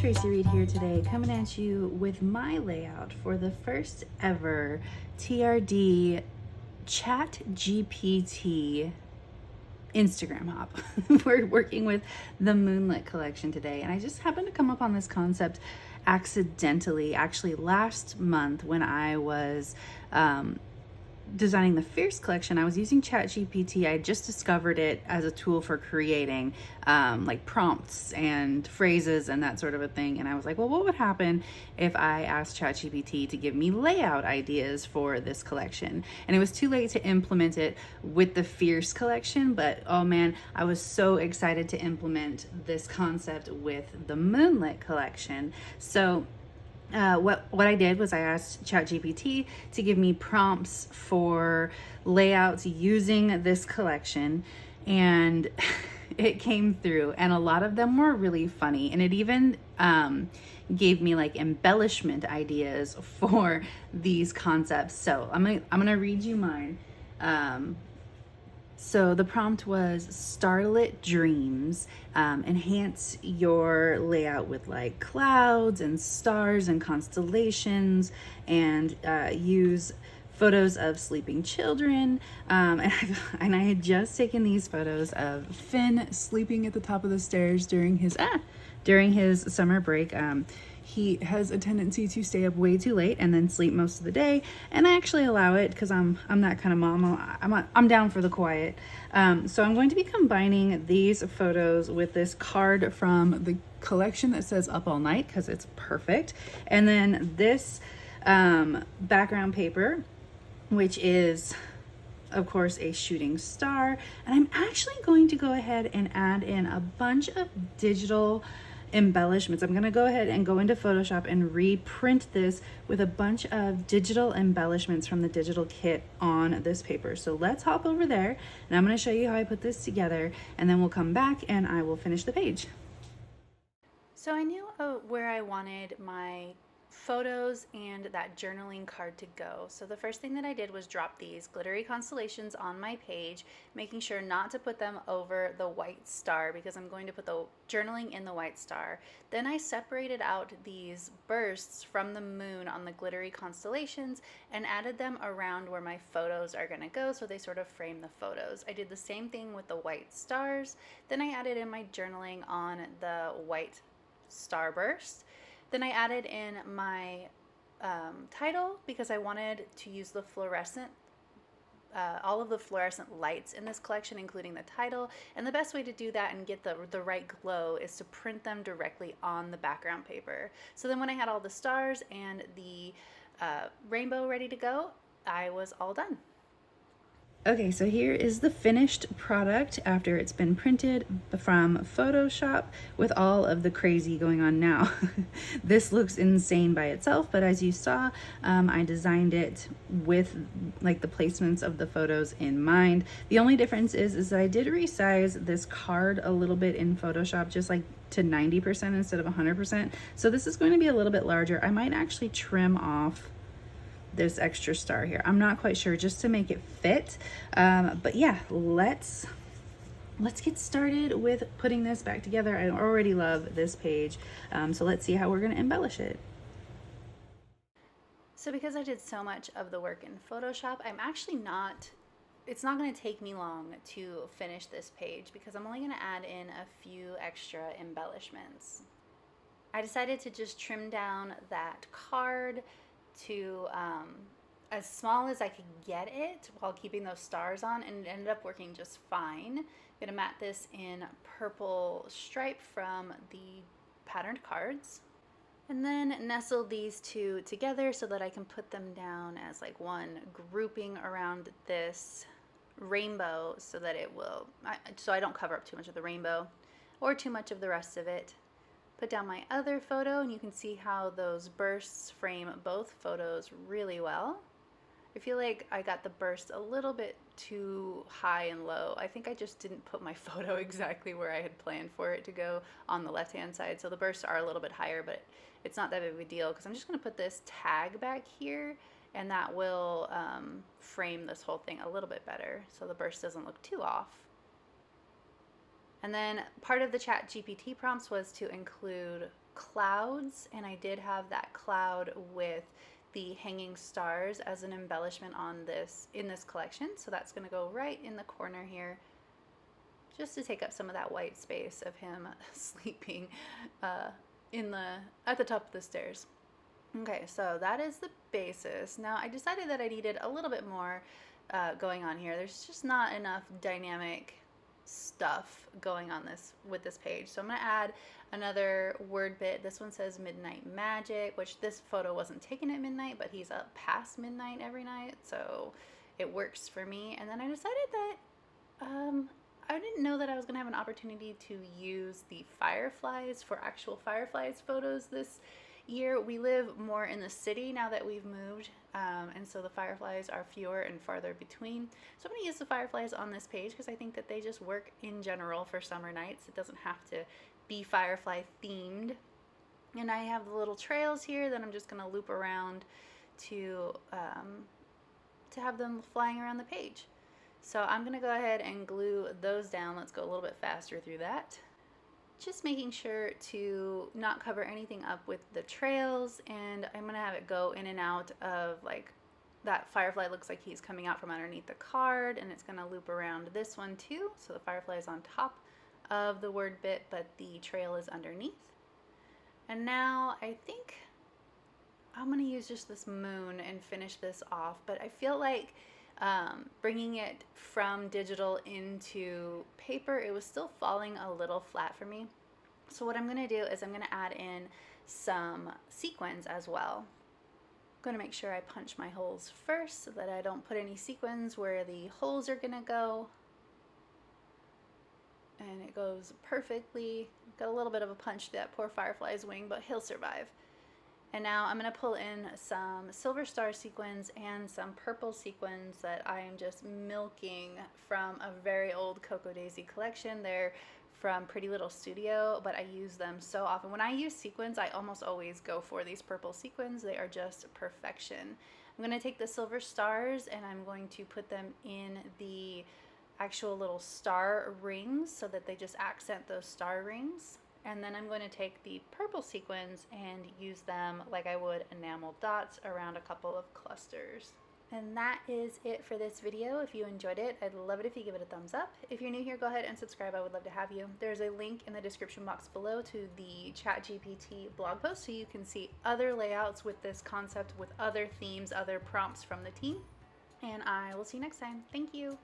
Traci Reed here today, coming at you with my layout for the first ever TRD ChatGPT Instagram hop. We're working with the Moonlit collection today, and I just happened to come up on this concept accidentally, actually last month when I was designing the Fierce collection. I was using ChatGPT. I just discovered it as a tool for creating like prompts and phrases and that sort of a thing. And I was like, well, what would happen if I asked ChatGPT to give me layout ideas for this collection? And it was too late to implement it with the Fierce collection, but oh man, I was so excited to implement this concept with the Moonlit collection. So what I did was I asked ChatGPT to give me prompts for layouts using this collection, and it came through, and a lot of them were really funny, and it even gave me like embellishment ideas for these concepts. So I'm gonna read you mine. So the prompt was starlit dreams. Enhance your layout with like clouds and stars and constellations, and use photos of sleeping children. And I had just taken these photos of Finn sleeping at the top of the stairs during his summer break. He has a tendency to stay up way too late and then sleep most of the day, and I actually allow it because I'm that kind of mom. I'm down for the quiet. So I'm going to be combining these photos with this card from the collection that says Up All Night because it's perfect, and then this background paper, which is of course a shooting star. And I'm actually going to go ahead and add in a bunch of digital embellishments. I'm going to go ahead and go into Photoshop and reprint this with a bunch of digital embellishments from the digital kit on this paper. So let's hop over there, and I'm going to show you how I put this together, and then we'll come back and I will finish the page. So I knew where I wanted my photos and that journaling card to go. So the first thing that I did was drop these glittery constellations on my page, making sure not to put them over the white star because I'm going to put the journaling in the white star. Then I separated out these bursts from the moon on the glittery constellations and added them around where my photos are going to go, so they sort of frame the photos. I did the same thing with the white stars. Then I added in my journaling on the white starburst. Then I added in my title because I wanted to use the fluorescent, all of the fluorescent lights in this collection, including the title. And the best way to do that and get the right glow is to print them directly on the background paper. So then when I had all the stars and the rainbow ready to go, I was all done. Okay, so here is the finished product after it's been printed from Photoshop with all of the crazy going on now. This looks insane by itself, but as you saw, I designed it with like the placements of the photos in mind. The only difference is that I did resize this card a little bit in Photoshop, just like to 90% instead of 100%. So this is going to be a little bit larger. I might actually trim off this extra star here. I'm not quite sure, just to make it fit. But yeah, let's get started with putting this back together. I already love this page. So let's see how we're gonna embellish it. So because I did so much of the work in Photoshop, it's not gonna take me long to finish this page because I'm only gonna add in a few extra embellishments. I decided to just trim down that card to as small as I could get it while keeping those stars on, and it ended up working just fine. I'm gonna mat this in purple stripe from the patterned cards, and then nestle these two together so that I can put them down as like one grouping around this rainbow so that so I don't cover up too much of the rainbow or too much of the rest of it. Put down my other photo, and you can see how those bursts frame both photos really well. I feel like I got the burst a little bit too high and low. I think I just didn't put my photo exactly where I had planned for it to go on the left-hand side. So the bursts are a little bit higher, but it's not that big of a deal because I'm just gonna put this tag back here, and that will frame this whole thing a little bit better so the burst doesn't look too off. And then part of the ChatGPT prompts was to include clouds, and I did have that cloud with the hanging stars as an embellishment on this in this collection. So that's going to go right in the corner here, just to take up some of that white space of him sleeping at the top of the stairs. Okay, so that is the basis. Now I decided that I needed a little bit more going on here. There's just not enough dynamic stuff going on with this page. So I'm going to add another word bit. This one says Midnight Magic, which this photo wasn't taken at midnight, but he's up past midnight every night, so it works for me. And then I decided that I didn't know that I was going to have an opportunity to use the fireflies for actual fireflies photos this year. We live more in the city now that we've moved, and so the fireflies are fewer and farther between. So I'm going to use the fireflies on this page because I think that they just work in general for summer nights. It doesn't have to be firefly themed. And I have the little trails here that I'm just going to loop around to have them flying around the page. So I'm going to go ahead and glue those down. Let's go a little bit faster through that. Just making sure to not cover anything up with the trails, and I'm going to have it go in and out of, like, that firefly looks like he's coming out from underneath the card, and it's going to loop around this one too. So the firefly is on top of the word bit, but the trail is underneath. And now I think I'm going to use just this moon and finish this off, but I feel like bringing it from digital into paper, it was still falling a little flat for me. So what I'm going to do is I'm going to add in some sequins as well. I'm going to make sure I punch my holes first so that I don't put any sequins where the holes are going to go. And it goes perfectly. Got a little bit of a punch to that poor firefly's wing, but he'll survive. And now I'm going to pull in some silver star sequins and some purple sequins that I am just milking from a very old Cocoa Daisy collection. They're from Pretty Little Studio, but I use them so often. When I use sequins, I almost always go for these purple sequins. They are just perfection. I'm going to take the silver stars and I'm going to put them in the actual little star rings so that they just accent those star rings. And then I'm going to take the purple sequins and use them like I would enamel dots around a couple of clusters. And that is it for this video. If you enjoyed it, I'd love it if you give it a thumbs up. If you're new here, go ahead and subscribe. I would love to have you. There's a link in the description box below to the ChatGPT blog post so you can see other layouts with this concept, with other themes, other prompts from the team. And I will see you next time. Thank you.